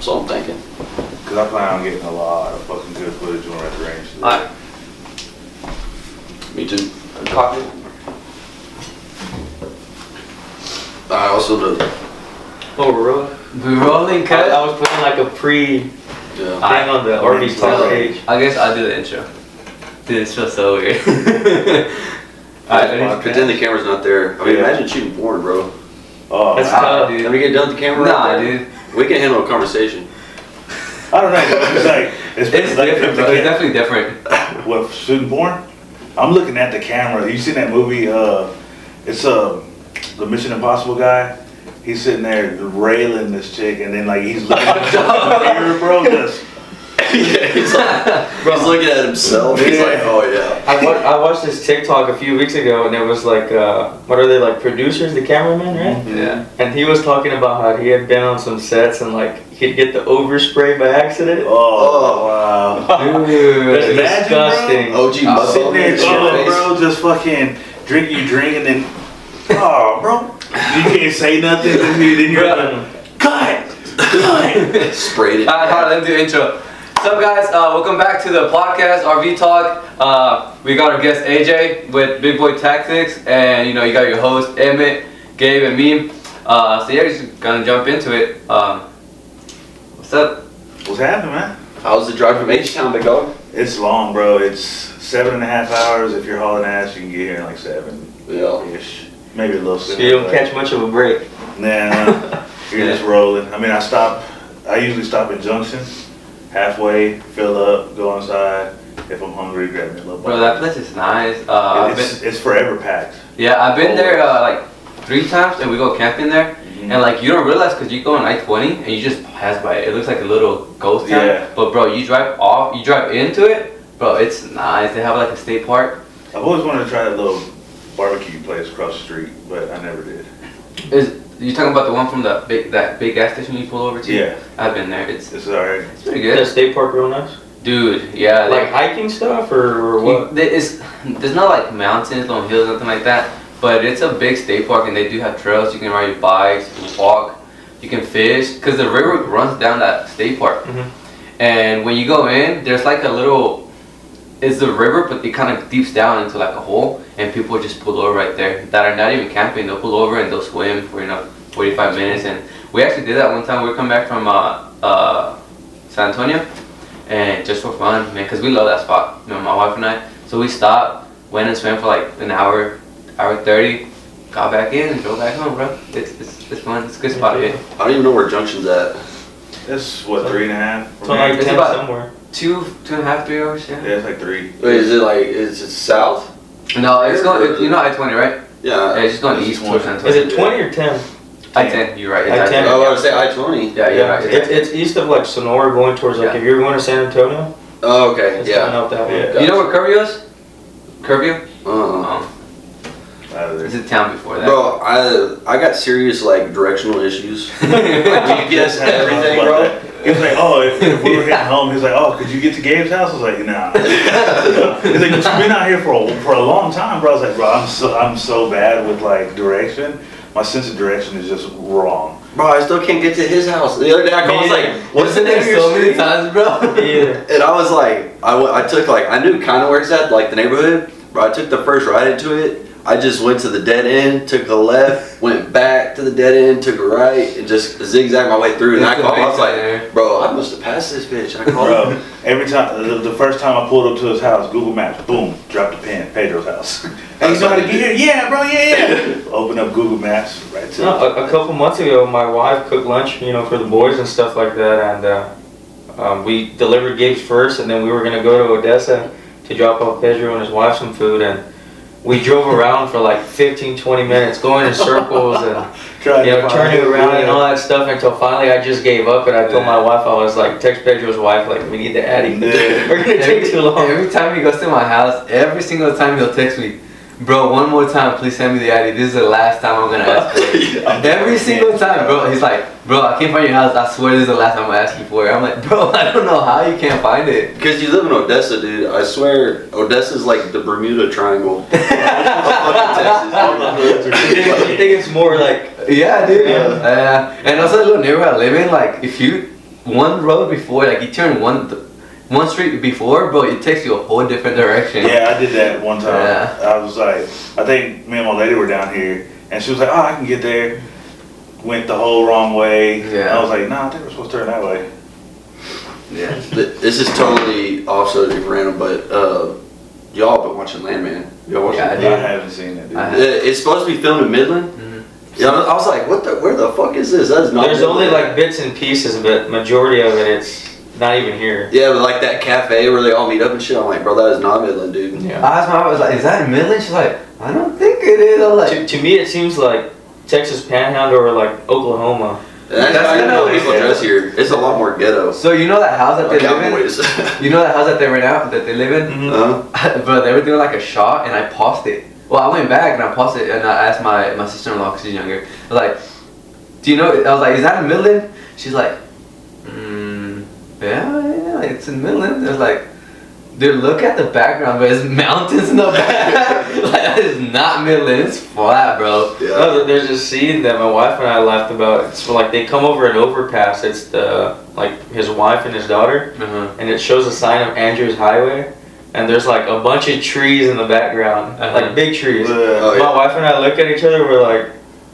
That's all I'm thinking. Because I plan on getting a lot of fucking good footage when we're at the range today. Alright. Me too. Coffee. I also do. Oh, we're rolling? We're rolling, cut. I was putting like a pre Yeah. thing on the RV talk page. I guess I'll do the intro. Dude, this feels so weird. Alright, Pretend the camera's not there. I mean, imagine shooting porn, bro. Oh, That's man. tough. dude. Can we get done with the camera? Nah, right there? dude. We can handle a conversation. I don't know, but it's like, It's like different, bro. It's definitely different. What, shooting porn? I'm looking at the camera. You seen that movie? It's the Mission Impossible guy. He's sitting there railing this chick, and then like he's looking at the mirror, bro. Just Yeah, he's looking at himself. He's like, oh yeah. I watched this TikTok a few weeks ago, and it was like, what are they, like producers, the cameramen, right? Yeah. And he was talking about how he had been on some sets and like he'd get the overspray by accident. oh wow. That's Dude. Imagine, disgusting. OG I'm muscle sitting there in your chilling, face. bro, just fucking drink, and then, oh, bro, you can't say nothing, then you're like, cut. Sprayed it. Alright, let's do the intro. What's up, guys? Welcome back to the podcast, RV Talk. We got our guest AJ with Big Boy Tactics, and you got your host Emmett, Gabe, and me. So yeah, we're just gonna jump into it. What's up? What's happening, man? How's the drive from H-Town, big dog? It's long, bro. It's 7.5 hours. If you're hauling ass, you can get here in like 7-ish. Yeah. Maybe a little So sooner. you don't but- catch much of a break. Nah, you're just rolling. I mean, I usually stop at Junction, halfway, fill up, go inside. If I'm hungry, grab me a little bite. Bro, that place is nice. It's forever packed. Yeah, I've been there like 3 times, and we go camping there. Mm-hmm. And like you don't realize because you go on I-20 and you just pass by it. It looks like a little ghost town. Yeah. But bro, you drive into it, bro. It's nice. They have like a state park. I've always wanted to try that little barbecue place across the street, but I never did. Is you talking about the one from that big gas station you pull over to? Yeah. I've been there. It's It's alright. pretty Is that good, state park real nice? dude. Yeah, Like hiking stuff or what? There's not like mountains, no hills, nothing like that. But it's a big state park, and they do have trails. You can ride your bikes, you can walk, you can fish, because the river runs down that state park. And when you go in, there's like a little, it's the river, but it kind of deeps down into like a hole, and people just pull over right there that are not even camping. They'll pull over and they'll swim for 45 minutes. And we actually did that one time. We were coming back from San Antonio, and just for fun, man, because we love that spot, my wife and I. So we stopped, went and swam for like an hour 30, got back in and drove back home, bro. It's fun. It's a good spot here. I don't even know where Junction's at. That's what, 3.5? So like It's 10 about- somewhere. 2.5, 3 hours, yeah. Yeah, it's like 3. Wait, is it south? No, it's going. You know I-20, right? Yeah. Yeah, it's just going It's east 20. towards San Antonio. Is it 20 or 10? I-10? You're right. It's I-10. I-10. Oh, I would say I-20. Yeah, you're right. It's east of like Sonora going towards like Yeah. if you're going to San Antonio, Oh, okay. it's coming Yeah. out that way. Yeah. You know where Curview is? Curview? Out of It's there. a town before that. Bro, I got serious like directional ishes. Like GPS everything, bro. He was like, oh, if we were heading home, he was like, oh, could you get to Gabe's house? I was like, nah. He's like, you've been out here for a long time, bro. I was like, bro, I'm so bad with like direction. My sense of direction is just wrong. Bro, I still can't get to his house. The other day I called, I was like, what's the name of your so many street? times, bro. Yeah. And I was like, I took like, I knew kind of where it's at, like the neighborhood, but I took the first ride into it. I just went to the dead end, took a left, went back to the dead end, took a right, and just zigzagged my way through. And I called, I was like, bro, I must have passed this bitch. I called him. Bro, every time, the first time I pulled up to his house, Google Maps, boom, dropped a pin, Pedro's house. Hey, you know how to get here? Yeah, bro, yeah. Open up Google Maps, right to No, a couple months ago, my wife cooked lunch, for the boys and stuff like that, and we delivered Gabe's first, and then we were gonna go to Odessa to drop off Pedro and his wife some food, and we drove around for like 15-20 minutes, going in circles and turning around and all that stuff until finally I just gave up, and I told my wife, I was like, text Pedro's wife, like, we need the Addy. We're gonna take too long. Every time he goes to my house, every single time he'll text me, bro, one more time, please send me the ID. This is the last time I'm gonna ask for it. Every single time, bro. He's like, bro, I can't find your house. I swear this is the last time I'm asking for it. I'm like, bro, I don't know how you can't find it. Because you live in Odessa, dude. I swear, Odessa's like the Bermuda Triangle. You think it's more like, Yeah, dude. And also the little neighborhood I live in, like, if you one road before, like you turn one street before, bro, it takes you a whole different direction. Yeah, I did that one time. Yeah. I was like, I think me and my lady were down here, and she was like, "Oh, I can get there." Went the whole wrong way. Yeah. I was like, "Nah, I think we're supposed to turn that way." Yeah. This is totally off subject random, but y'all been watching Landman. Y'all watching? Yeah, I I did. haven't seen it. Dude. I have. It's supposed to be filmed in Midland. Yeah, I was like, where the fuck is this? That's not. There's Midland. only like bits and pieces, but majority of it, it's not even here. Yeah, but like that cafe where they all meet up and shit. I'm like, bro, that is not Midland, dude. Yeah. I asked my mom, I was like, is that in Midland? She's like, I don't think it is. I'm like, To me, it seems like Texas Panhandle or like Oklahoma. That's That's kind kinda of what people it is. dress here. It's a lot more ghetto. so you know that house that they live in? Cowboys. You know that house that they rent out, that they live in? Uh-huh. Bro, they were doing like a shot and I paused it. Well, I went back and I paused it and I asked my sister-in-law, because she's younger, I was like, do you know, I was like, is that in Midland? She's like, yeah, it's in Midland. I was like, dude, look at the background, but it's mountains in the back. Like, that is not Midland, it's flat, bro. Yeah. No, there's a scene that my wife and I laughed about. It's like they come over an overpass. It's like his wife and his daughter, Uh-huh. and it shows a sign of Andrews Highway, and there's like a bunch of trees in the background, like big trees. Oh, My wife and I look at each other. We're like,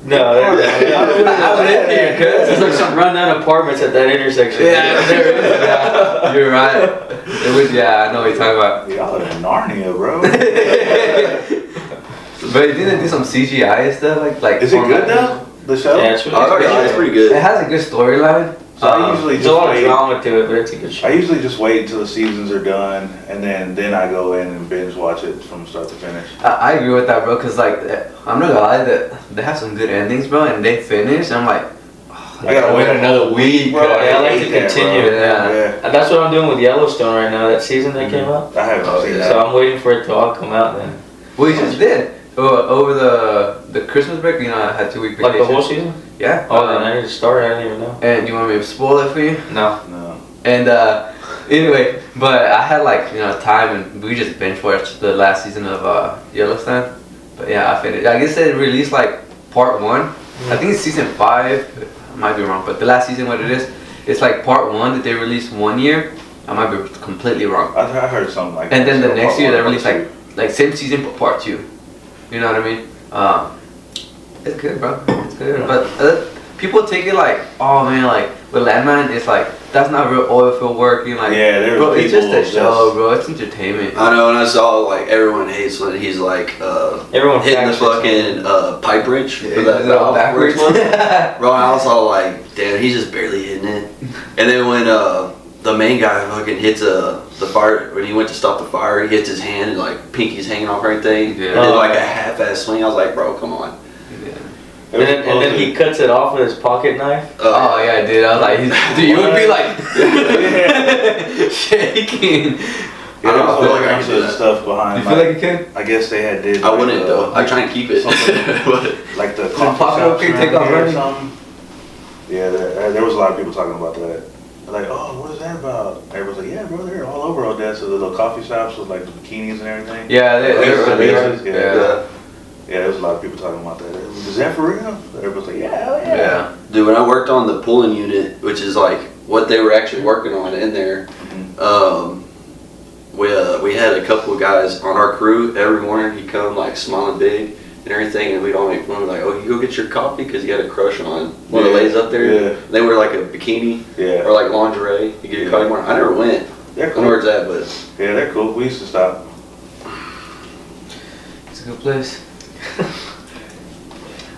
no, Yeah. I live here, cuz. There's like some rundown apartments at that intersection. Yeah, there is. Yeah, you're right. It was, yeah, I know what you're talking about. Y'all in Narnia, bro. But didn't they do some CGI and stuff? Like Is it good now? The show? Yeah, it's really Oh, good. yeah, it's pretty It good. has a good storyline. So I usually There's a just lot of wait. drama to it, but it's a good show. I usually just wait until the seasons are done, and then I go in and binge watch it from start to finish. I agree with that, bro, because, like, I'm not gonna lie, that they have some good endings, bro, and they finish, and I'm like, oh, I gotta wait another week, bro. bro. Yeah, I like to hate that, continue. bro. Yeah. Yeah. And that's what I'm doing with Yellowstone right now. That season that came out. I haven't Oh, seen yeah. that. So I'm waiting for it to all come out then. We just did. Over the Christmas break, you know, I had 2 week Like vacation. the whole season? Yeah. Oh, then I need to start. I didn't even know. And you want me to spoil it for you? No. No. And anyway, but I had like, you know, time and we just binge watched the last season of Yellowstone. But yeah, I finished. I guess they released like part 1. I think it's season 5. I might be wrong, but the last season, what it is, it's like part 1 that they released 1 year. I might be completely wrong. I heard something like And that. then the So next part year they one, released part like same season but part 2. You know what I mean? It's good, bro. It's good. But people take it like, oh man, like with Landman, it's like that's not real oil field work. You know, like, Yeah, there's bro, it's just a people show, just- bro. It's entertainment. I know, and I saw like everyone hates when he's like Everyone hitting the facts fucking pipe wrench for that Is it all valve where it's backwards? Bro, I was all like, damn, he's just barely hitting it. And then when the main guy fucking hits the fire, when he went to stop the fire, he hits his hand and like pinky's hanging off everything. Yeah. And did like a half-ass swing. I was like, bro, come on. It was And then he cuts it off with his pocket knife. Oh yeah, dude. I was like, dude, you would be like shaking. Yeah, there was I feel a like I bunch could do of that. stuff behind. You feel like you could? I guess they had did. I like, wouldn't though. I try and keep it. Something- like the coffee pocket shops open, take around off here or running? something. Yeah, there was a lot of people talking about that. They're like, oh, what is that about? Everyone's like, yeah, bro, they're all over Odessa. The little coffee shops with like the bikinis and everything. Yeah, they Yeah. yeah. Yeah, there was a lot of people talking about that. Is that for real? Everyone's like, yeah, hell yeah. Yeah. Dude, when I worked on the pulling unit, which is like what they were actually working on in there, we had a couple of guys on our crew. Every morning he'd come like smiling big and everything, and we'd all make fun. Like, oh, you go get your coffee because he had a crush on one of the ladies up there. Yeah. They wear like a bikini Yeah. or like lingerie. You get your coffee morning. I never went. They're I don't know where cool. it's at, but Yeah, they're cool. We used to stop. It's a good place.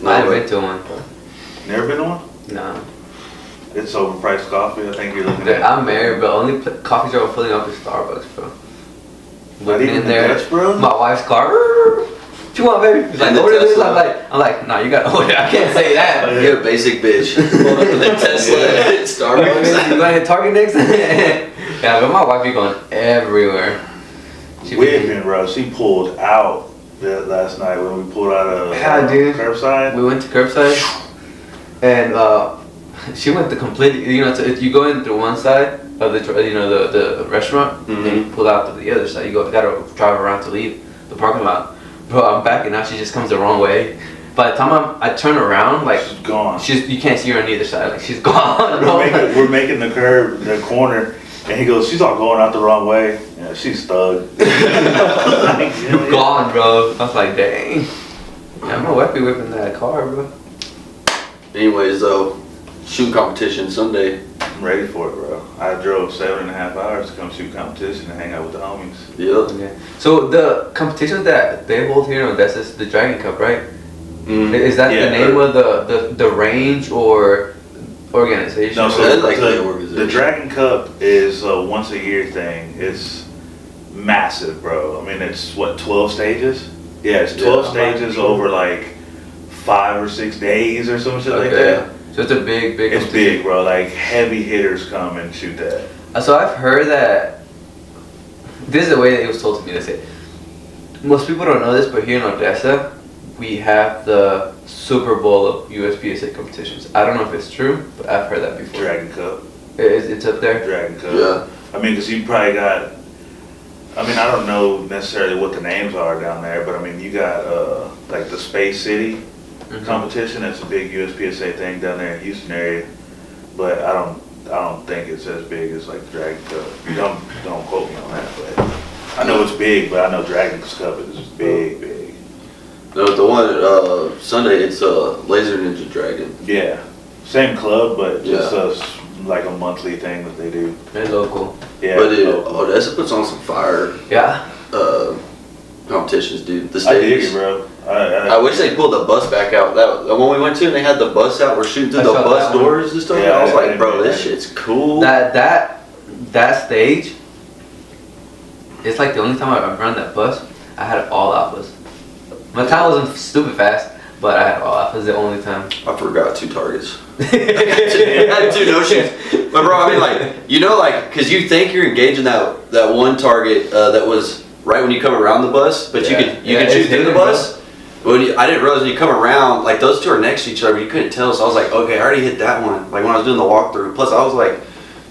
no, I haven't but been to one. Never been to one? No. It's overpriced coffee. I think you're looking Dude, at. I'm married, but only coffee shop I'm filling up is Starbucks, bro. Not Looking even in there, Dutch, bro? my wife's car. What you want, baby? He's like, And the order this. Tesla. I'm like, nah, you got to order. I can't say that. you're a basic bitch. Pulled up with a Tesla at You Starbucks. gonna hit Target next? Yeah, but my wife be going everywhere. She be- Whipping, bro. She pulled out last night when we pulled out of Yeah, dude. curbside. We went to curbside, and she went to completely. You know, you go in through one side of the restaurant, and then you pull out to the other side. You gotta drive around to leave the parking lot. Bro, I'm backing out. She just comes the wrong way. by the time I turn around, like She's gone. you can't see her on either side. Like she's gone. Bro. We're making the corner, and he goes, she's all going out the wrong way. Yeah, she's thug. You're gone, bro. I was like, dang. Yeah, I'm gonna be whipping that car, bro. Anyways, though, shooting competition Sunday. I'm ready for it, bro. I drove 7.5 hours to come shoot competition and hang out with the homies. Yep. Yeah. So the competition that they hold here in Odessa is the Dragon Cup, right? Mm. Is that the name of the range or organization? No, so That's like the the organization. Dragon Cup is a once a year thing. It's massive, bro. I mean, it's what, 12 stages? Yeah, it's 12 stages over like 5 or 6 days or some shit like that. So it's a big It's competition. big, bro. Like heavy hitters come and shoot that. So I've heard that this is the way that it was told to me. They say most people don't know this, but here in Odessa, we have the Super Bowl of USPSA competitions. I don't know if it's true, but I've heard that before. Dragon Cup. It's up there. Dragon Cup. Yeah. I mean, because you probably got. I mean, I don't know necessarily what the names are down there, but I mean, you got like the Space City competition. That's a big USPSA thing down there in Houston area, but I don't think it's as big as like the Dragon Cup. Don't quote me on that, but I know it's big. But I know Dragon Cup is big. No, the one Sunday, it's Laser Ninja Dragon. Yeah, same club, but just Yeah. like a monthly thing that they do. They're local. Yeah, But dude, local. Odessa puts on some fire Yeah. competitions, dude. The I dig stage. it, bro. I wish they pulled the bus back out. That the one we went to, and they had the bus out. We're shooting through I the saw bus that one. doors and stuff. Yeah, I was I like, didn't bro, do this that. shit's cool. That stage. It's like the only time I've run that bus. I had all alphas. My time wasn't stupid fast, but I had all alphas the only time. I forgot 2 targets. I had 2 no-shoes. But bro, I mean, like, you know, like, cause you think you're engaging that one target that was right when you come around the bus, but you Yeah. can Yeah, shoot it's through the hidden, bus. I didn't realize when you come around, like those 2 are next to each other, but you couldn't tell. So I was like, okay, I already hit that one. Like when I was doing the walkthrough. Plus, I was like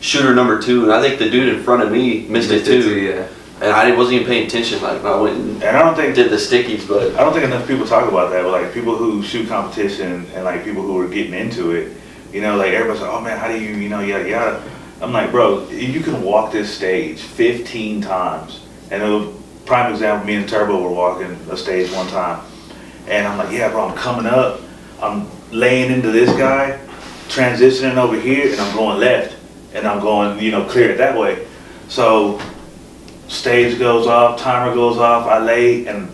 shooter number 2, and I think the dude in front of me missed it too. Yeah. And I wasn't even paying attention. Like when I went and And I don't think did the stickies, but I don't think enough people talk about that, but like people who shoot competition and like people who are getting into it, you know, like everybody's like, oh man, how do you know, yada yada. I'm like, bro, you can walk this stage 15 times. And a prime example, me and Turbo were walking a stage one time. And I'm like, yeah, bro, I'm coming up. I'm laying into this guy, transitioning over here, and I'm going left. And I'm going, you know, clear it that way. So stage goes off, timer goes off, I lay, and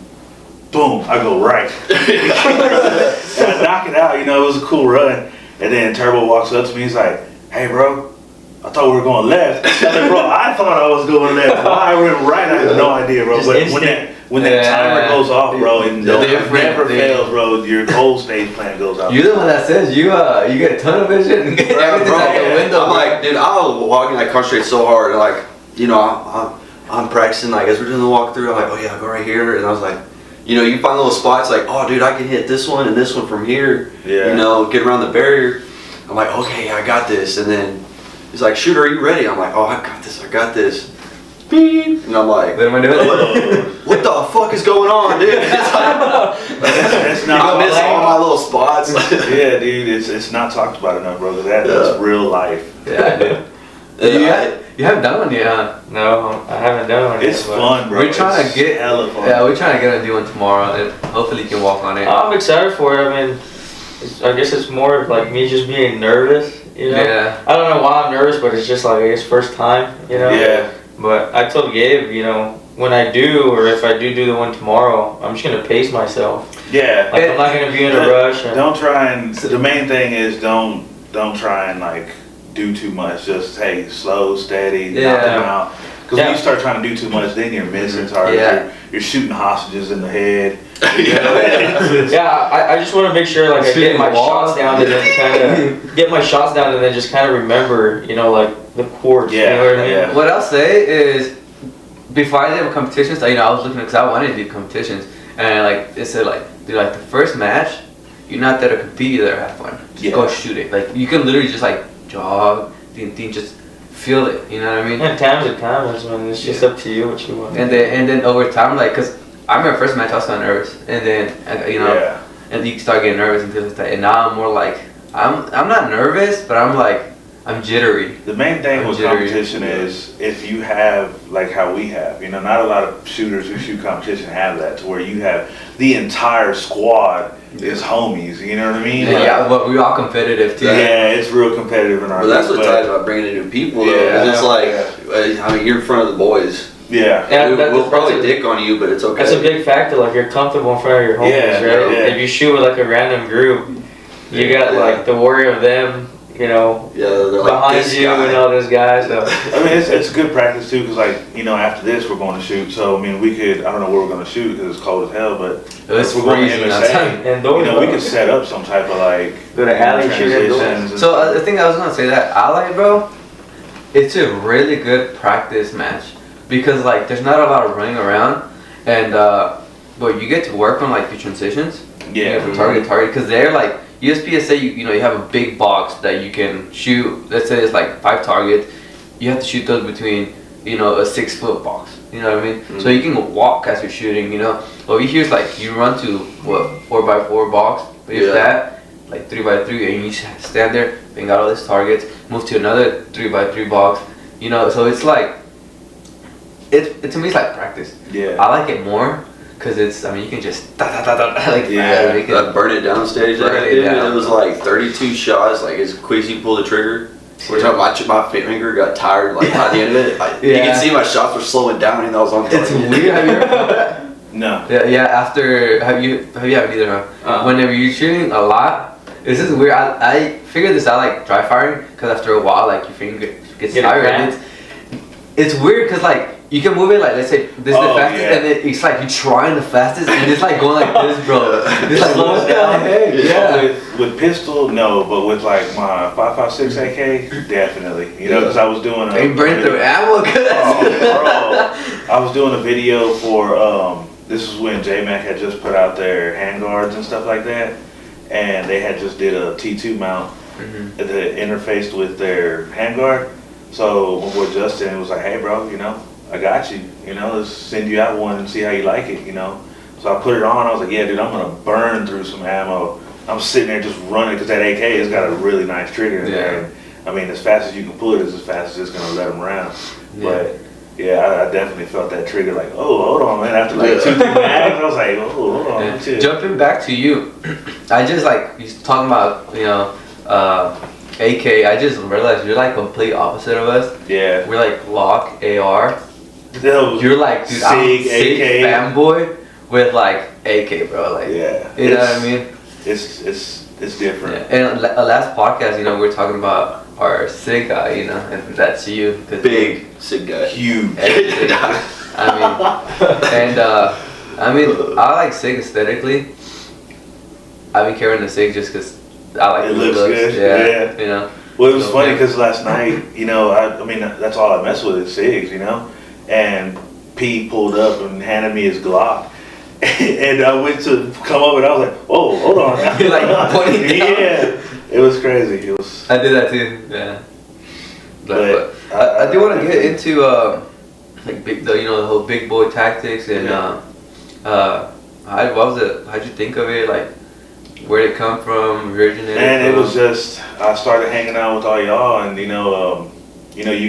boom, I go right. And I knock it out, you know, it was a cool run. And then Turbo walks up to me, he's like, hey bro, I thought we were going left. I was like, bro, I thought I was going left. Why I went right, I have no idea, bro. Just But instinct. when that timer goes off, bro, it Different never thing. fails, bro. Your whole stage plan goes out. You're the one that says you get tunnel vision and bro, everything's out the yeah. window. I'm like, dude, I was walking, I concentrate so hard, and like, you know, I'm practicing, like, as we're doing the walkthrough, I'm like, oh yeah, I'll go right here, and I was like, you know, you find little spots, like, oh dude, I can hit this one and this one from here, Yeah. you know, get around the barrier. I'm like, okay, I got this, and then he's like, shoot, are you ready? I'm like, oh, I got this. Beep. And I'm like, What am I doing? what the fuck is going on, dude? It's like, That's not I miss all my little spots. Yeah, dude, it's not talked about enough, bro. 'Cause that's real life. Yeah, I do. You haven't done one yet, huh? No, I haven't done one It's yet. but fun, bro. We're trying It's to get. hella fun. Yeah, we're trying to get him to do one tomorrow, and hopefully you can walk on it. I'm excited for it. I mean, I guess it's more of like me just being nervous, you know? Yeah. I don't know why I'm nervous, but it's just like, I guess, first time, you know? Yeah. But I told Gabe, you know, when I do, or if I do the one tomorrow, I'm just going to pace myself. Yeah. Like, I'm not going to be in a rush. And, Don't try and. The main thing is don't try and like do too much. Just hey, slow, steady, knock them out. Because when you start trying to do too much, then you're missing targets. Yeah. You're shooting hostages in the head. I just want to make sure, like, I get my shots down and then just kind of remember, you know, like the chords. Yeah, You know what I mean? yeah. What I'll say is, before I did competitions, you know, I was looking because I wanted to do competitions, and like it said, like, dude, like the first match, you're not there to compete, you're there to have fun. Just go shoot it. Like you can literally just like jog, just feel it. You know what I mean? And times and times, man. It's just up to you what you want. And then over time, like, cause I remember first match I was so nervous, and then you know, Yeah. and you start getting nervous and things like that. And now I'm more like, I'm not nervous, but I'm jittery. The main thing I'm with jittery. competition is if you have, like how we have, you know, not a lot of shooters who shoot competition have that, to where you have the entire squad is homies, you know what I mean? Yeah, but we're all competitive too. Yeah, it's real competitive in our But that's group, what ties about bringing in new people, though. Yeah. 'Cause it's like, I mean, you're in front of the boys. Yeah. Yeah, We'll probably dick on you, but it's okay. That's a big factor. Like you're comfortable in front of your homies, Yeah, right? yeah. If you shoot with like a random group, you got Yeah. like the worry of them, you know, Yeah, they're like behind this you guy. and all those guys. So I mean, it's good practice too, because like, you know, after this we're going to shoot. So I mean, we could, I don't know where we're going to shoot because it's cold as hell, but It's if we're going to freezing MSA, outside. and you know, we could set up some type of like go to alley shoot indoors. transitions. and So stuff. I think I was gonna say that Ally, bro, it's a really good practice match because like there's not a lot of running around, and but you get to work on like your transitions. Yeah. From target to target, because they're like USPSA. You know you have a big box that you can shoot. Let's say it's like 5 targets. You have to shoot those between a 6-foot box. You know what I mean? So you can walk as you're shooting. You know. Over here it's like you run to 4x4 box. If Yeah. that, like 3x3, and you stand there and got all these targets. Move to another 3x3 box. You know, so it's like it to me it's like practice. Yeah. I like it more because it's. I mean, you can just like Yeah, make it- That burn it down stage that I Burn it did, down. it was like 32 shots, like as quick as you pull the trigger. We're talking my finger got tired like by the end of it. You Yeah. can see my shots were slowing down and I was on target. It's weird. Have you ever felt that? No. Yeah. After have you haven't either? Huh? Whenever you're shooting a lot, this is weird. I figured this out like dry firing because after a while, like your finger gets Get a tired. cramp? And it's weird because like you can move it like let's say this is the Oh, fastest, yeah. and it's like you're trying the fastest, and it's like going like this, bro. It's like Slow what it the down. heck? Yeah. With pistol, no, but with like my 5.56 AK, definitely. You know, because I was doing They burn through ammo. Oh, bro. I was doing a video for, this is when J-Mac had just put out their handguards and stuff like that. And they had just did a T2 mount that interfaced with their handguard. So my boy Justin was like, hey bro, you know, I got you. You know, let's send you out one and see how you like it, you know. So I put it on, I was like, yeah dude, I'm gonna burn through some ammo. I'm sitting there just running because that AK has got a really nice trigger in there. And, I mean, as fast as you can pull it is as fast as it's gonna let them round. Yeah. But yeah, I definitely felt that trigger like, oh, hold on, man. After like 2-3 mags, I was like, oh, hold on, Yeah. chill. Jumping back to you, I just like you talking about AK. I just realized you're like complete opposite of us. Yeah. We're like lock AR. That was You're like dude, I'm Sig, Sig AK. fanboy with like AK, bro. Like Yeah. you know what I mean? It's different. Yeah. And last podcast, we were talking about our Sig guy, and that's you. 'cause Big, sick guy. Huge. I mean, I like Sig aesthetically. I've been carrying the Sig just because I like It the looks good, Yeah, yeah. Well, it was So, funny yeah. because last night, I mean, that's all I mess with is SIGs, and P pulled up and handed me his Glock. And I went to come up and I was like, whoa, hold on. You're like pointing down. Yeah, it was crazy. It was. I did that too. Yeah. But I do want to get into like the whole big boy tactics and what was it? How'd you think of it? Like, where'd it come from? Originated? And it from? was just, I started hanging out with all y'all, and you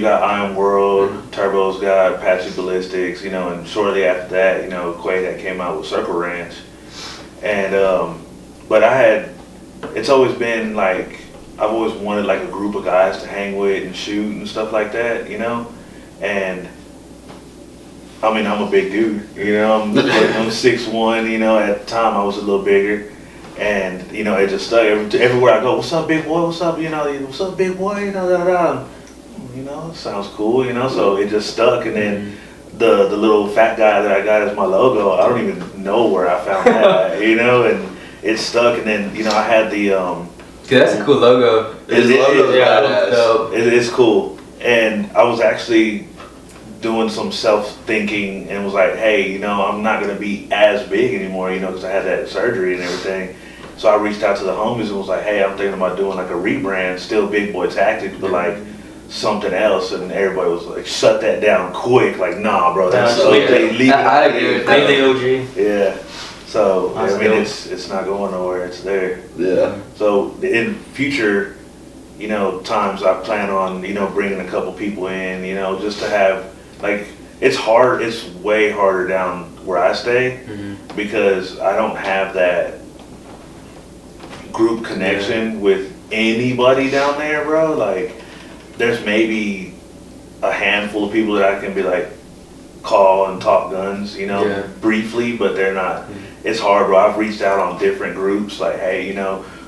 got Iron World, Turbo's got Apache Ballistics, and shortly after that, Quay that came out with Circle Ranch, and but it's always been like I've always wanted like a group of guys to hang with and shoot and stuff like that, and I mean I'm a big dude, I'm 6'1", at the time I was a little bigger. And it just stuck everywhere I go. What's up, big boy? What's up? What's up, big boy? Sounds cool. So it just stuck. And then the little fat guy that I got as my logo, I don't even know where I found that. And it stuck. And then I had the Dude, that's a cool logo. His logo's badass. Dope. it's cool. And I was actually doing some self-thinking and was like, hey, I'm not gonna be as big anymore, because I had that surgery and everything. So I reached out to the homies and was like, hey, I'm thinking about doing like a rebrand, still Big Boy Tactics, but like something else. And everybody was like, shut that down quick. Like, nah, bro, that's so Yeah. leave it. I agree with that. Leave the OG. Yeah. So That's I mean, dope. it's not going nowhere. It's there. Yeah. So in future, times I plan on, bringing a couple people in, just to have, like, it's hard, it's way harder down where I stay because I don't have that group connection with anybody down there, bro. Like, there's maybe a handful of people that I can be like, call and talk guns, briefly, but they're not, it's hard, bro. I've reached out on different groups, like, hey,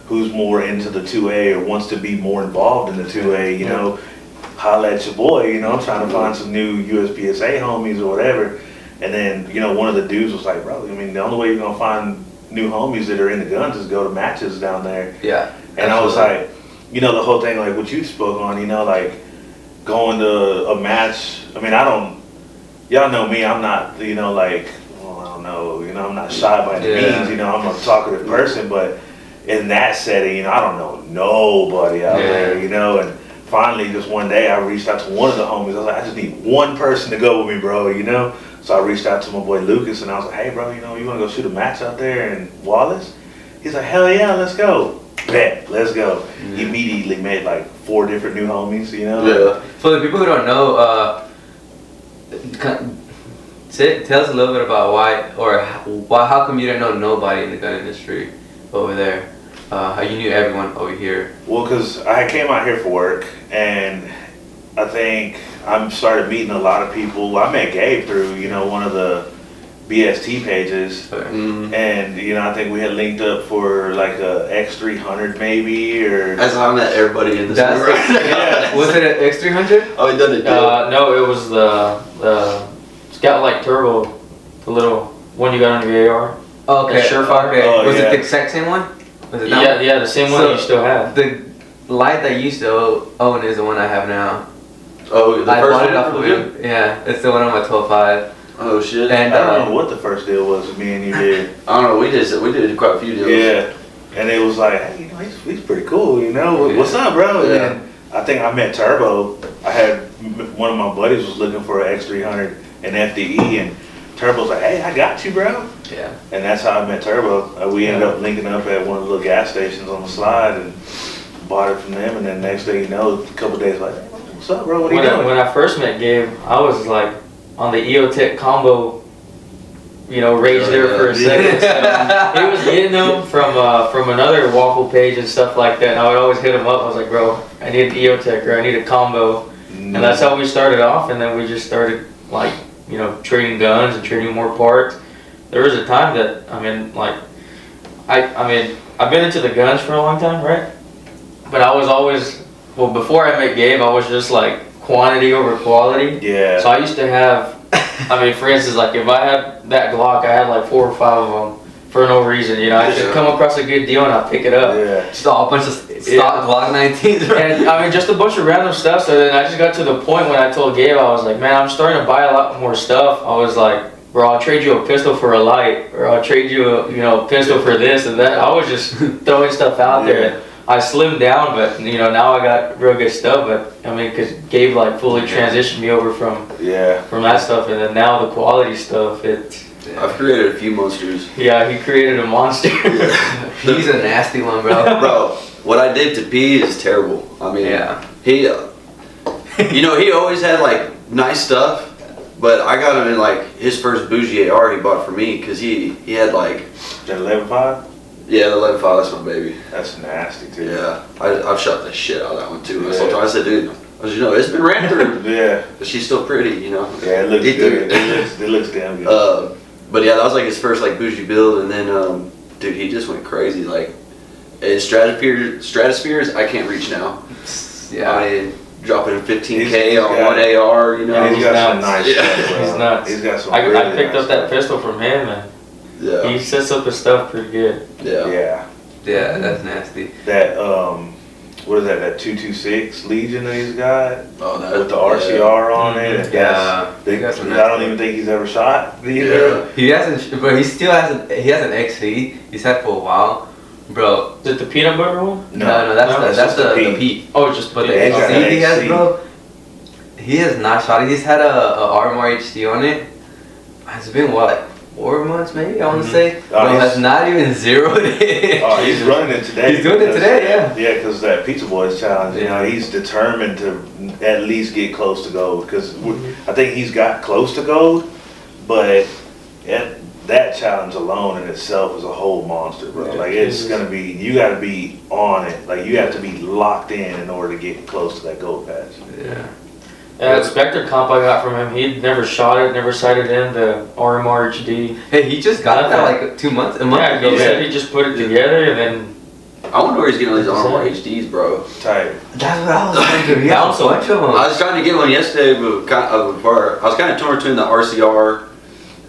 who's more into the 2A or wants to be more involved in the 2A, holla at your boy, I'm trying to find some new USPSA homies or whatever. And then, one of the dudes was like, bro, I mean, the only way you're gonna find new homies that are into guns is go to matches down there. Yeah. And I was like, the whole thing, like what you spoke on, like going to a match. I mean, y'all know me, I'm not, like, well, I don't know, I'm not shy by any means, I'm a talkative person, but in that setting, I don't know nobody out there, and finally just one day I reached out to one of the homies. I was like, I just need one person to go with me, bro, So I reached out to my boy Lucas and I was like, hey, bro, you want to go shoot a match out there in Wallace? He's like, hell yeah, let's go. Bet, let's go. He immediately made like 4 different new homies, Yeah. For the people who don't know, tell us a little bit about how come you didn't know nobody in the gun industry over there? How you knew everyone over here? Well, because I came out here for work, and I think I started meeting a lot of people. I met Gabe through, one of the BST pages, and I think we had linked up for like a X300 maybe, or As I met everybody in this room right now. yeah. Was it an X300? Oh, he done it. No, it was the Scout-like Turbo, the little one you got on your AR. Okay. The Surefire. Okay. Oh, Was it yeah. the exact same one? Was it that one? Yeah, the same one So, you still have. The light that you used to own is the one I have now. Oh, the I first bought it one off of for you? him. Yeah, it's the one on my 12.5. Oh shit. And I don't know what the first deal was with me and you did. I don't know. We did quite a few deals. Yeah, and it was like, hey, he's pretty cool, What's up, bro? And then I think I met Turbo. I had one of my buddies was looking for an X300 and FDE, and Turbo's like, hey, I got you, bro. Yeah. And that's how I met Turbo. We ended up linking up at one of the little gas stations on the slide and bought it from them. And then next thing you know, a couple days later, hey, what's up, bro? What are you doing? When I first met Gabe, I was like on the EOTech combo, rage there for a second. So he was getting them from another waffle page and stuff like that. And I would always hit him up. I was like, bro, I need an EOTech or I need a combo. And that's how we started off. And then we just started like, trading guns and trading more parts. There was a time that, I've been into the guns for a long time, right? But I was always, before I met Gabe, I was just like quantity over quality. Yeah. So I used to have, for instance, like if I had that Glock, I had like 4 or 5 of them for no reason. I just come across a good deal and I pick it up. Yeah. Just a whole bunch of stock Glock 19s. And just a bunch of random stuff. So then I just got to the point when I told Gabe, I was like, man, I'm starting to buy a lot more stuff. I was like, bro, I'll trade you a pistol for a light, or I'll trade you a pistol for this and that. I was just throwing stuff out there. I slimmed down, but now I got real good stuff. But because Gabe like fully transitioned me over from that stuff, and then now the quality stuff. I've created a few monsters. Yeah, he created a monster. He's a nasty one, bro. Bro, what I did to P is terrible. He, he always had like nice stuff, but I got him in like his first bougie AR he bought for me because he had like. That 11.5? Yeah, the 11.5, that's my baby. That's nasty too. Yeah, I've shot the shit out of that one too. I said, dude, it's been ran through. Yeah. But she's still pretty, Yeah, it looks good. It looks damn good. But yeah, that was like his first like bougie build, and then dude, he just went crazy. Like, in stratospheres, I can't reach now. Yeah. Dropping 15K on one AR, He's got some nice stuff, bro. He's nuts. He's got some I really picked nice up that stuff. pistol from him, and Yeah. he sets up his stuff pretty good. Yeah. Yeah, that's nasty. That what is that? That 226 Legion that he's got with the RCR RCR on it. Yeah. I don't even think he's ever shot either. Yeah. He hasn't, but he still hasn't. He has an XC. He's had for a while, bro. Is it the peanut butter one? No, that's the Pete. Oh, just But the the he's got XC an he has, XC. bro. He has not shot it. He's had a RMR HD on it. It's been what, like 4 months maybe, I want to say. Oh, Bro has not even zeroed it. Oh, he's running it today. He's doing it today, yeah. Yeah, because that Pizza Boys challenge, you know, Yeah. he's determined to at least get close to gold. Because I think he's got close to gold, but that challenge alone in itself is a whole monster, bro. Yeah, like it's gonna be, you got to be on it. Like you have to be locked in order to get close to that gold patch. Yeah. Yeah, that Spectre comp I got from him, he'd never shot it, never sighted in the RMR HD. Hey, he just got that like a month Yeah, ago. he said he just put it together and then. I wonder where he's getting all these RMR HDs, bro. Tight. That's what I was thinking. He has a bunch of them. I was trying to get one yesterday, but I was kind of torn between the RCR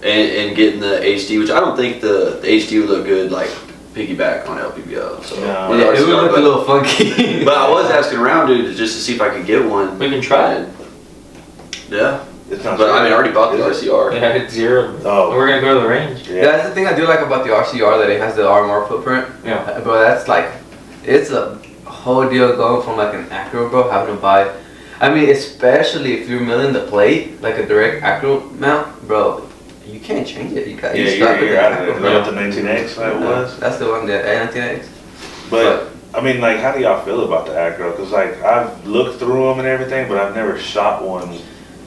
and getting the HD, which I don't think the HD would look good like piggyback on LPBO. So No. with the Yeah, it would RCR, look a little funky. but I was asking around, dude, just to see if I could get one. We can try it. Yeah, It's not. but I mean, I already bought the Is it? RCR. Yeah, it's zero. Oh. We're gonna go to the range. Yeah. That's the thing I do like about the RCR, that it has the RMR footprint. Yeah. Bro, that's like, it's a whole deal going from like an acro, bro, having to buy. I mean, especially if you're milling the plate, like a direct acro mount, bro, you can't change it. You got Yeah, stuck with you're the out of acro, it. bro. Not the 19X like it was. That's the one, the 19X. But I mean, like, how do y'all feel about the acro? Because like I've looked through them and everything, but I've never shot one.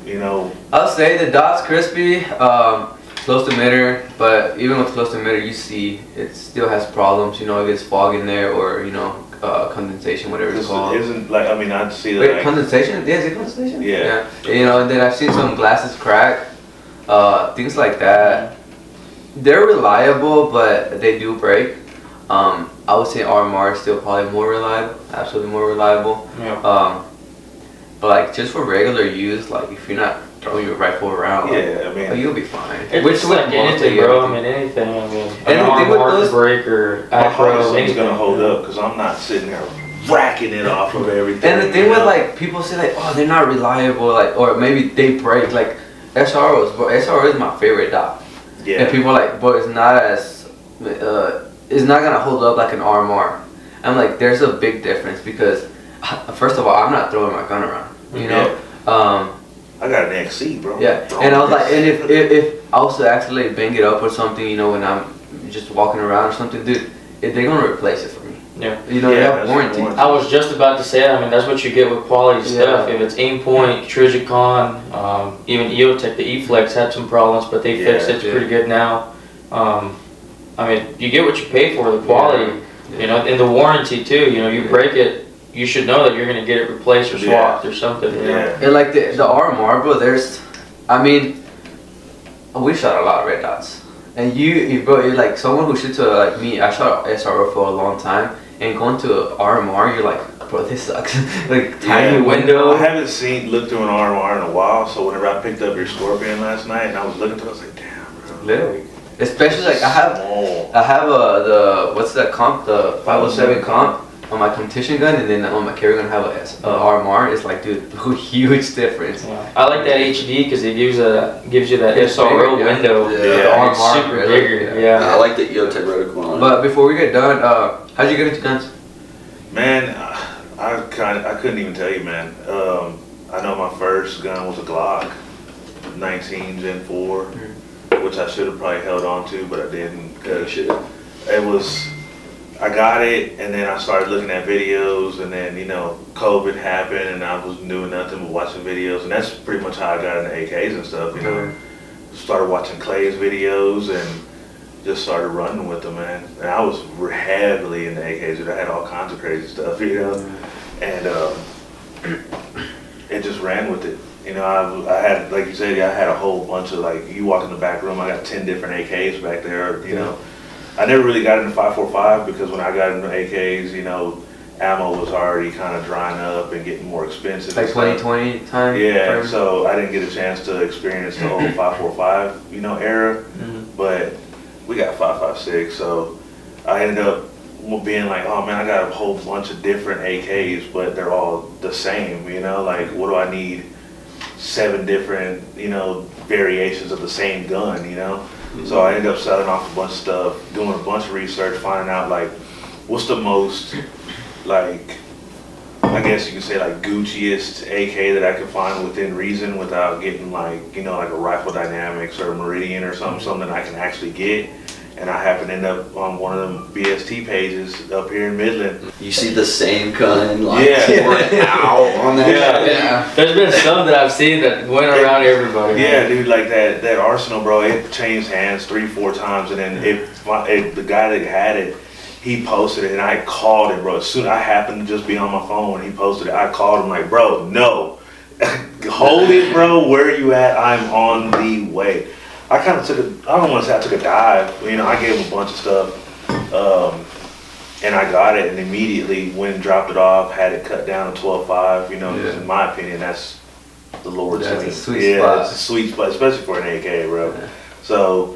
You know. I'll say the dot's crispy, close to emitter, but even with close to emitter, you see it still has problems. You know, it gets fog in there, or you know, condensation, whatever it's called. Isn't like, I mean, I'd see that. Wait, Like, condensation? Yeah, is it condensation? Yeah. You know, and then I've seen some glasses crack, things like that. They're reliable, but they do break. I would say RMR is still probably more reliable, absolutely more reliable. Yeah. But like just for regular use, like if you're not throwing your rifle around, yeah, I mean, you'll be fine. It's like anything, bro. I mean, anything. I mean, an Anything with armor those- break or my heart acro, is anything. gonna hold up because I'm not sitting there racking it off of everything. And the thing you with know? like people say like, oh, they're not reliable, like, or maybe they break. Like SROs, but SRO is my favorite dot. yeah, And people are like, but it's not as, it's not gonna hold up like an RMR. I'm like, there's a big difference because, first of all, I'm not throwing my gun around, you know. I got an XC, bro. Yeah, and I was like, and if I was to actually bang it up or something, you know, when I'm just walking around or something, dude, they're gonna replace it for me. Yeah. You know, they Yeah, have that's warranty. warranty. I was just about to say, I mean, that's what you get with quality stuff. Yeah. If it's aim point, Trijicon, even EOTech, the E-Flex had some problems, but they fixed it. It's Yeah. pretty good now. I mean, you get what you pay for, the quality, you know, and the warranty too. You know, you break it, you should know that you're gonna get it replaced or swapped or something. You know? Yeah. And like the RMR, bro, I mean, we shot a lot of red dots. And bro, you're like someone who shoots like me, I shot SRO for a long time, and going to a RMR, you're like, bro, this sucks. Like tiny Yeah, window. I haven't looked through an RMR in a while, so whenever I picked up your Scorpion last night and I was looking through it, I was like, damn, bro. Literally. Especially like Small. I have what's that comp, the 507 comp on my competition gun, and then on my carry gun I have a RMR. It's like, dude, huge difference. Yeah. I like that HD because it gives you that It's SRO bigger, yeah. window. Yeah. The It's RMR, super really, bigger. yeah. I Yeah. like the EOTech reticle on it. But before we get done, how'd you get into guns? Man, I couldn't even tell you, man. I know my first gun was a Glock 19 Gen 4, which I should have probably held on to, but I didn't. Cause it was, I got it, and then I started looking at videos, and then, you know, COVID happened, and I was doing nothing but watching videos, and that's pretty much how I got into AKs and stuff, you know. Started watching Clay's videos, and just started running with them, man. And I was heavily into AKs, dude. I had all kinds of crazy stuff, you know. And it just ran with it. You know, I had, like you said, I had a whole bunch of, like, you walk in the back room, I got 10 different AKs back there, you know. I never really got into 545 because when I got into AKs, you know, ammo was already kind of drying up and getting more expensive. Like and stuff. 2020 time? Yeah, frame? so I didn't get a chance to experience the whole 545, you know, era. But we got 556, so I ended up being like, oh man, I got a whole bunch of different AKs, but they're all the same, you know, like what do I need 7 different, you know, variations of the same gun, you know? So I ended up selling off a bunch of stuff, doing a bunch of research, finding out like what's the most like I guess you could say like Gucciest AK that I could find within reason without getting like, you know, like a Rifle Dynamics or a Meridian or something I can actually get. And I happen to end up on one of them BST pages up here in Midland. You see the same gun, like, Yeah. out on that. Yeah. There's been some that I've seen that went around everybody. Yeah, dude, like that Arsenal, bro, it changed hands 3-4 times, and then the guy that had it, he posted it, and I called it, bro. As soon I happened to just be on my phone when he posted it, I called him like, bro, no, hold it, bro. Where are you at? I'm on the way. I kind of I don't want to say I took a dive. You know, I gave him a bunch of stuff, and I got it, and immediately went and dropped it off, had it cut down to 12.5. You know, in my opinion, that's the Lord's That's lane. a sweet spot. It's a sweet spot, especially for an AK, bro. Yeah. So,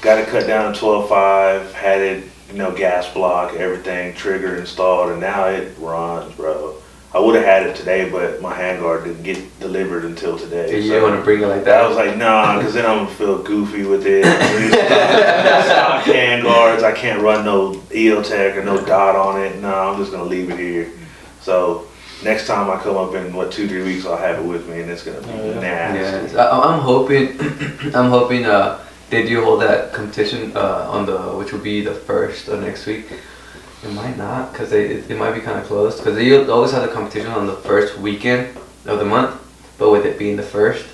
got it cut down to 12.5, had it, you know, gas block, everything, trigger installed, and now it runs, bro. I would have had it today, but my handguard didn't get delivered until today. You want to bring it like that? I was like, nah, because then I'm gonna feel goofy with it. Stock handguards, I can't run no EOTech or no dot on it. No, I'm just gonna leave it here. So next time I come up in 2-3 weeks, I'll have it with me, and it's gonna be nasty. Yeah, I'm hoping, they do hold that competition on which will be the 1st of next week. It might not, because it might be kind of close, because they always have the competition on the first weekend of the month, but with it being the 1st,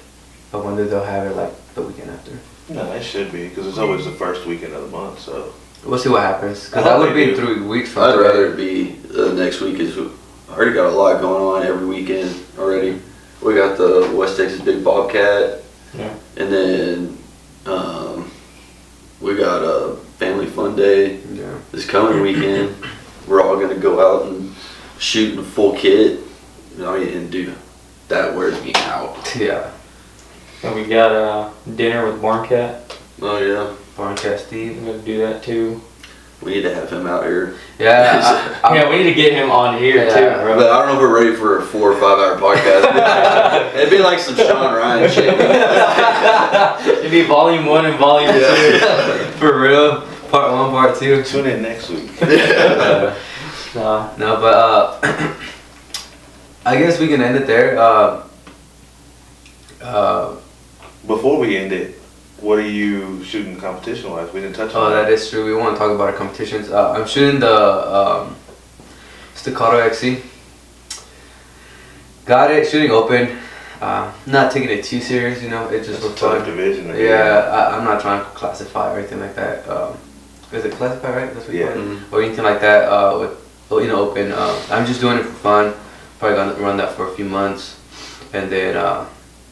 I wonder if they'll have it like the weekend after. No, it should be, because it's always the first weekend of the month, so. We'll see what happens, because that would be in 3 weeks from I'd today. rather it be next week. I already got a lot going on every weekend already. We got the West Texas Big Bobcat, and then we got a family fun day this coming weekend. We're all gonna go out and shoot in a full kit. You know, and dude, that wears me out. Yeah. And we got dinner with Barncat. Oh yeah, Barncat Steve. I'm gonna do that too. we need to have him out here. Yeah. Yeah, we need to get him on here Yeah. too, bro. But I don't know if we're ready for a 4 or 5 hour podcast. It'd be like some Sean Ryan shit. It'd be volume 1 and volume 2. For real. Part 1, part 2. Tune in next week. Nah. No, but I guess we can end it there. Before we end it, what are you shooting competition-wise? We didn't touch on that is true. We want to talk about our competitions. I'm shooting the Staccato XC. Got it, shooting open. Not taking it too serious, you know. It's just for It's a tough fun. division. Yeah, I'm not trying to classify or anything like that. Is it classify, right? That's what you Yeah. call it? Or anything like that. With open. I'm just doing it for fun. Probably gonna run that for a few months, and then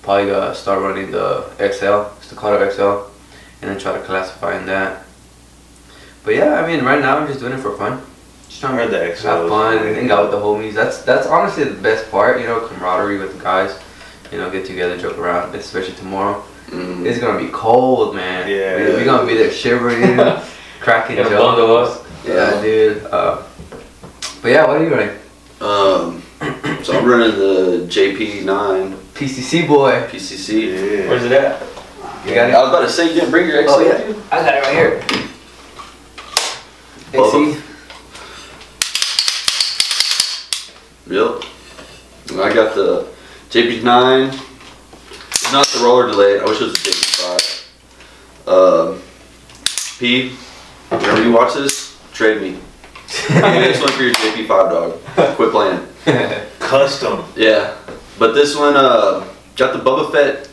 probably gonna start running the XL, Staccato XL, and then try to classify in that. But yeah, I mean, right now I'm just doing it for fun. Just trying I heard to the XL have is fun really and hang out with the homies. That's honestly the best part, you know, camaraderie with the guys. You know, get together, joke around, especially tomorrow. It's gonna be cold, man. Yeah. We're gonna be there shivering, cracking Gotta bundle jokes. up. Yeah, dude. But yeah, what are you running? So I'm running the JP9 PCC boy. PCC. Yeah. Where's it at? You got it? I was about to say, you didn't bring your XC Oh, with yeah. you? I got it right here. Bubba. XC. Yep. And I got the JP9. It's not the roller delayed. I wish it was the JP5. P, whenever you watch this, trade me. Next one for your JP5 dog. Quit playing. Custom. Yeah. But this one got the Boba Fett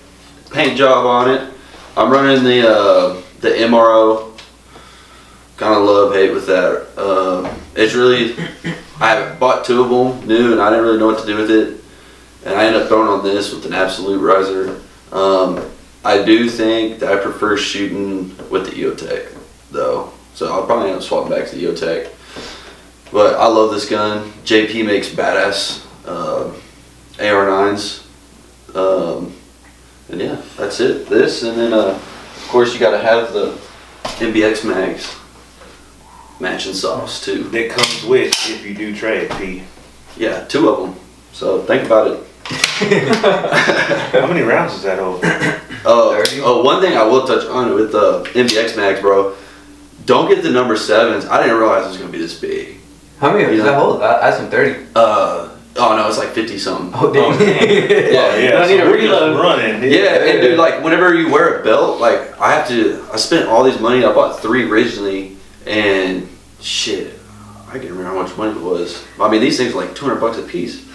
paint job on it. I'm running the MRO. Kind of love hate with that. It's really, I bought 2 of them new and I didn't really know what to do with it. And I ended up throwing on this with an absolute riser. I do think that I prefer shooting with the EOTech though. So I'll probably end up swapping back to the EOTech. But I love this gun. JP makes badass AR9s. And yeah, that's it. This, and then of course you gotta have the MBX mags. Matching sauce too. That comes with if you do trade, P. Yeah, 2 of them. So think about it. How many rounds is that over? 30? One thing I will touch on with the MBX mags, bro. Don't get the number 7s. I didn't realize it was gonna be this big. How many does that hold? I have some 30. Oh no, it's like 50 something. Oh, damn. Yeah, Don't need so a we're just reload. running. Yeah, and dude, like whenever you wear a belt, like I spent all these money. I bought 3 originally, and shit, I can't remember how much money it was. I mean, these things are like $200 a piece,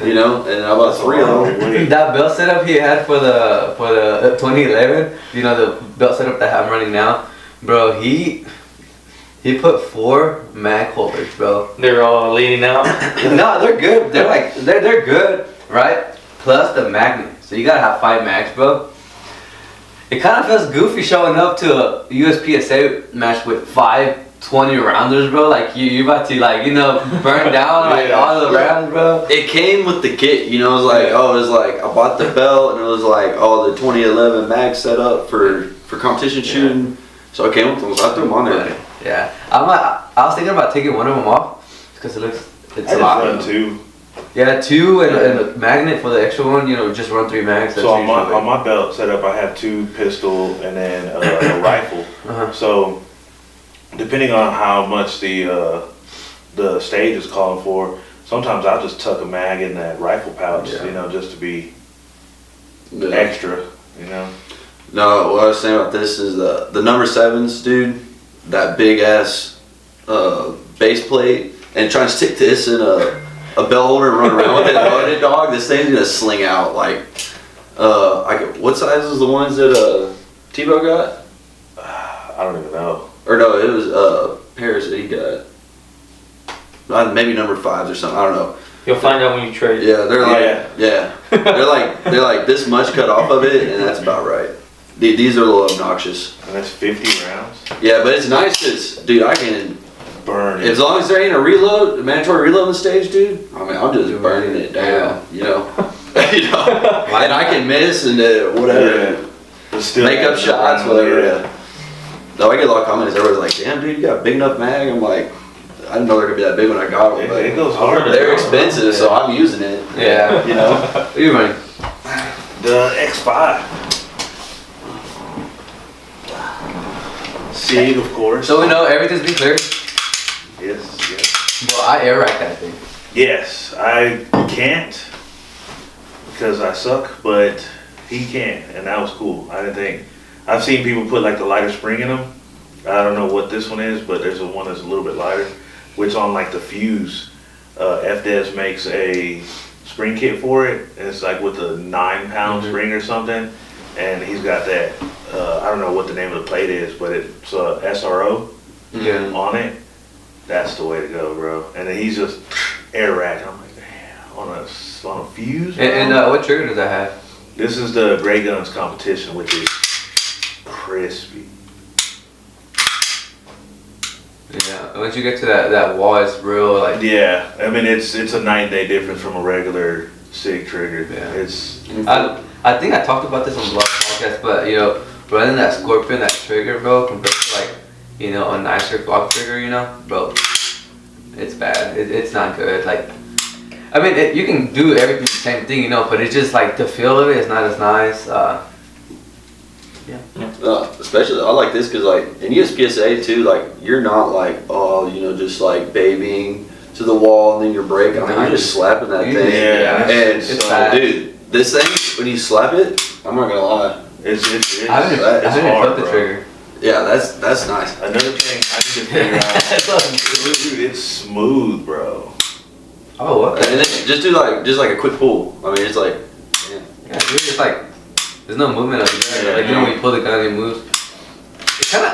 you know. And I bought 3 of them. That belt setup he had for the 2011, you know, the belt setup that I'm running now, bro. He put 4 mag holders, bro. They're all leaning out. No, they're good. They're like they're good, right? Plus the magnet. So you gotta have 5 mags, bro. It kind of feels goofy showing up to a USPSA match with 5 20 rounders, bro. Like you about to like, you know, burn down like all the rounds, bro. It came with the kit, you know. It was like, oh, it was like I bought the belt, and it was like, oh, the 2011 mag setup for competition shooting. So it came with them. I threw them on there. Yeah, I was thinking about taking one of them off because it's I a lot. just run 2. Yeah, 2 and a magnet for the extra one. You know, just run 3 mags. So on my belt setup, I have 2 pistol and then a rifle. Uh-huh. So depending on how much the stage is calling for, sometimes I'll just tuck a mag in that rifle pouch, you know, just to be extra, you know. No, what I was saying about this is the number 7s, dude. That big ass base plate, and trying to stick this in a bell holder and run around with it loaded, dog. This thing's gonna sling out like. What size is the ones that Tebow got? I don't even know. Or no, it was Paris that he got. Maybe number 5s or something. I don't know. You'll find out when you trade. Yeah, they're like they're like this much cut off of it, and that's about right. These are a little obnoxious. And that's 50 rounds. Yeah, but it's nice because, dude, I can burn it. As long as there ain't a mandatory reload on the stage, dude. I mean, I'm just burning it down, you know. You know, and I can miss and whatever. Yeah. Make up shots, whatever. Yeah. No, I get a lot of comments. Everybody's like, "Damn, dude, you got a big enough mag." I'm like, I didn't know they're gonna be that big when I got them. But it goes hard. They're expensive, so I'm using it. Yeah, you know. What are you running? The X5. Sig, of course. So we know everything's been cleared. Yes. Well, I air rack that thing. Yes, I can't because I suck, but he can, and that was cool. I didn't think. I've seen people put like the lighter spring in them. I don't know what this one is, but there's a one that's a little bit lighter, which on like the fuse, FDES makes a spring kit for it, and it's like with a 9-pound spring or something, and he's got that. I don't know what the name of the plate is, but it's SRO on it. That's the way to go, bro. And then he's just air rack. I'm like, damn, on a fuse. And what trigger does that have? This is the Gray Guns competition, which is crispy. Yeah, once you get to that wall, it's real like. Yeah, I mean it's a night and day difference from a regular SIG trigger. Yeah. It's. I think I talked about this on the last podcast, but you know, running that Scorpion, that trigger, bro, compared to like, you know, a nicer Glock trigger, you know, bro, it's bad. It's not good. Like, I mean, you can do everything the same thing, you know, but it's just like the feel of it is not as nice. Especially, I like this because like in USPSA too, like you're not like, oh, you know, just like babying to the wall and then you're breaking. I mean, you're just slapping that thing. Yeah, and it's dude, this thing when you slap it, I'm not gonna lie. It's I haven't hard, flipped the bro. trigger. Yeah, that's nice. Another thing I need to figure out. Dude, it's smooth, bro. Oh, what? And then just do like a quick pull. I mean, it's like, Yeah, dude, it's like there's no movement of it. Yeah, Like you know when you pull the gun, it moves. It kind of.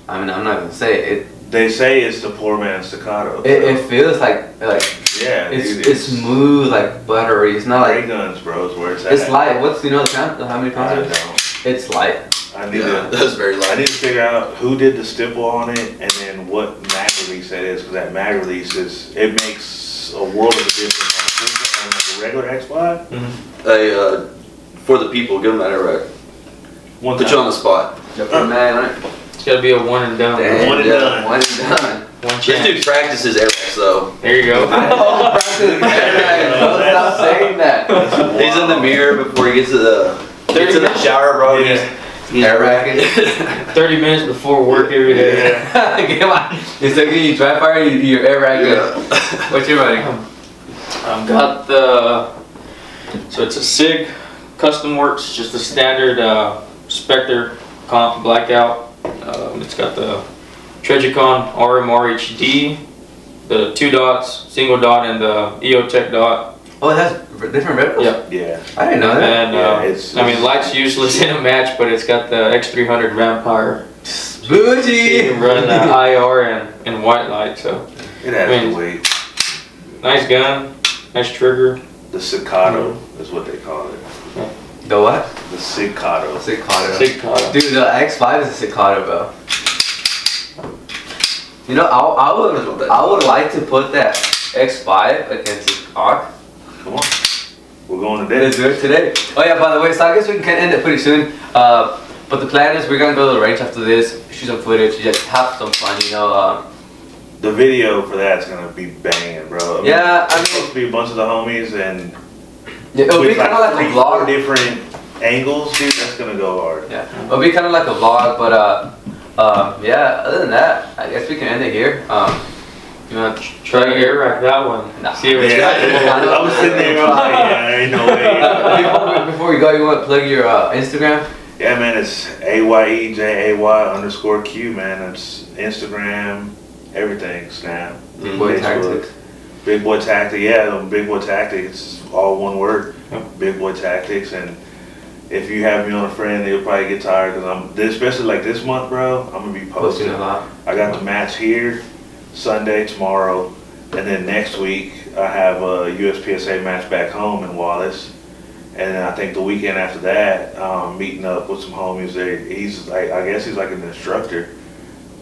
I mean, I'm not gonna say it. They say it's the poor man's staccato. It feels like yeah, it's smooth like buttery. It's not Gray like Guns, bro, is where it's at. it's light. What's the pound? How many I pounds? don't Is it? know. It's light. I need yeah, to. that's very I light. need to figure out who did the stipple on it and then what mag release that is, because that mag release it makes a world of a difference on like a regular X5. Hey, for the people, give them that erect. One Put you on the spot. Man, It's gotta be a one and done. Damn. One and done. One and done. One This chance. dude practices erects though. There you go. Stop saying that. He's in the mirror before he gets to the shower, bro. Yeah. He's Air racking. 30 minutes before work every day. Come on. Instead of getting you dry fire, you're air racking. Yeah. What's your running? I've got so it's a SIG Custom Works, just a standard Spectre comp blackout. It's got the Trigicon RMRHD, the 2 dots, single dot, and the EOTech dot. Oh, it has different reticle? Yep. Yeah. I didn't know that. And Yeah, I mean, light's useless in a match, but it's got the X300 Vampire. You Bougie! can run IR and white light, so It has I mean, the weight. nice gun, nice trigger. The Cicado is what they call it. The what? The Cicado. Cicado. Cicada. Dude, the X5 is a Cicado, bro. You know, I would like to put that X5 against this cock. Come on. We're going today. Let's do it today. Oh yeah, by the way, so I guess we can end it pretty soon. But the plan is we're gonna go to the range after this, shoot some footage, just have some fun, you know. The video for that's gonna be banging, bro. Yeah, I it's mean- supposed to be a bunch of the homies and It'll be with kind of like a 3-4 vlog. different angles, dude. That's gonna go hard. Yeah, it'll be kind of like a vlog, but yeah. Other than that, I guess we can end it here. You wanna Try to air rack that one. Nah. See if it's Yeah, I was sitting there, I'm like, yeah, there ain't no way. before we go, you want to plug your Instagram? Yeah, man, it's AYEJAY_Q, man. It's Instagram, everything, Snap, Big Boy Facebook. Tactics. Big Boy Tactics, yeah, Big Boy Tactics, it's all one word. Big Boy Tactics, and if you have me on a friend, they'll probably get tired because especially like this month, bro. I'm gonna be Posting posting. a lot. I got the match here, Sunday, tomorrow, and then next week I have a USPSA match back home in Wallace. And then I think the weekend after that, meeting up with some homies there. He's like, I guess he's like an instructor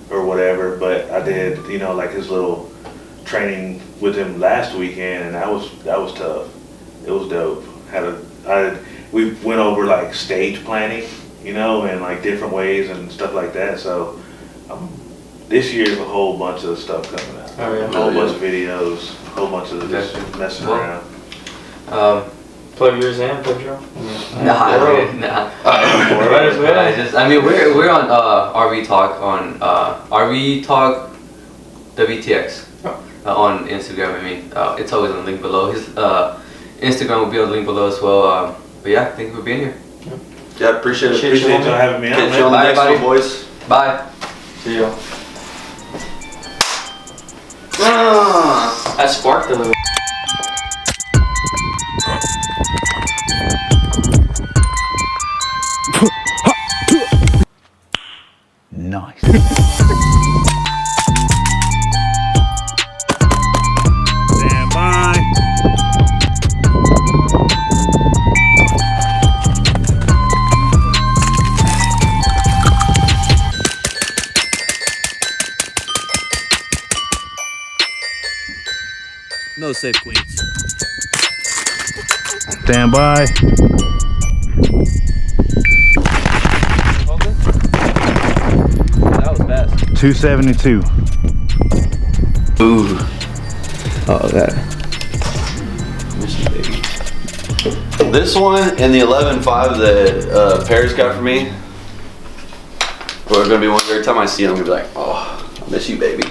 or whatever. But I did, you know, like his little training with him last weekend, and that was tough. It was dope. We went over like stage planning, you know, and like different ways and stuff like that. So this year's a whole bunch of stuff coming out. Oh, yeah. A whole bunch of videos, a whole bunch of just messing around. Plug yours in, Pedro? Nah. Might as well. I mean, we're on RV Talk on RV Talk WTX on Instagram. I mean, it's always on the link below. His Instagram will be on the link below as well. But yeah, thank you for being here. Yeah, appreciate it. Appreciate y'all having me out, Catch you on man. the next Bye, one, boys. Bye. See ya. That sparked a little. Nice. Stand by. No safe queens. Stand by. That was fast. 272. Ooh. Oh, that. This one and the 11.5 that Paris got for me, we're gonna be one every time I see it, I'm gonna be like, oh, I miss you, baby.